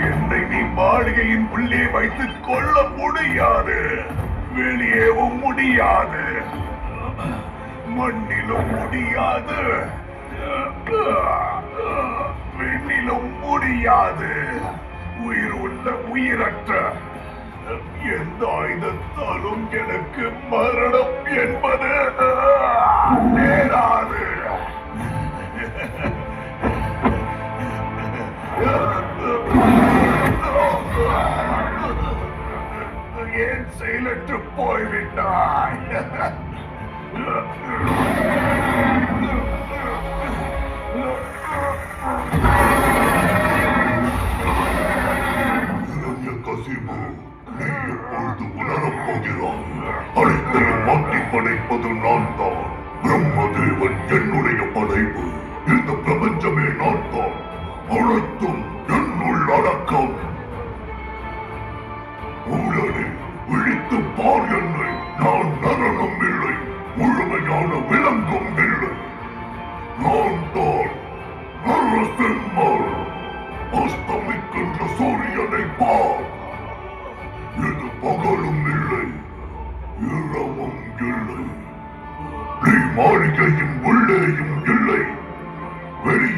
என்னை நீ மாளிகையின் உள்ளே வைத்துக் கொள்ள முடியாது. வெளியேவும் முடியாது. மண்ணிலும் முடியாது. விண்ணிலும் முடியாது. உயிர் உள்ள உயிரற்ற எந்த ஆயுதத்தாலும் எனக்கு மரணம் என்பது நேராது. ஏன் செயலற்று போய்விட்டாய்? கசிபு, நீ எப்பொழுது உணரப் போகிறாய்? அனைத்தையும் மாற்றி படைப்பது நான் தான். பிரம்மதேவன் என்னுடைய படைப்பு. இந்த பிரபஞ்சமே நான் தான். அனைத்தும் என்னுள் அடக்கம். உடனே விழித்து பார் என்னை. நான் நரனும் இல்லை, முழுமையான விலங்கும் இல்லை. நான் தான் நரசிம்மர். அஸ்தமிக்கின்ற சூரியனை பார். இது பகலும் இல்லை, இரவும் இல்லை. நீ மாளிகையின் உள்ளேயும் இல்லை, வெளியே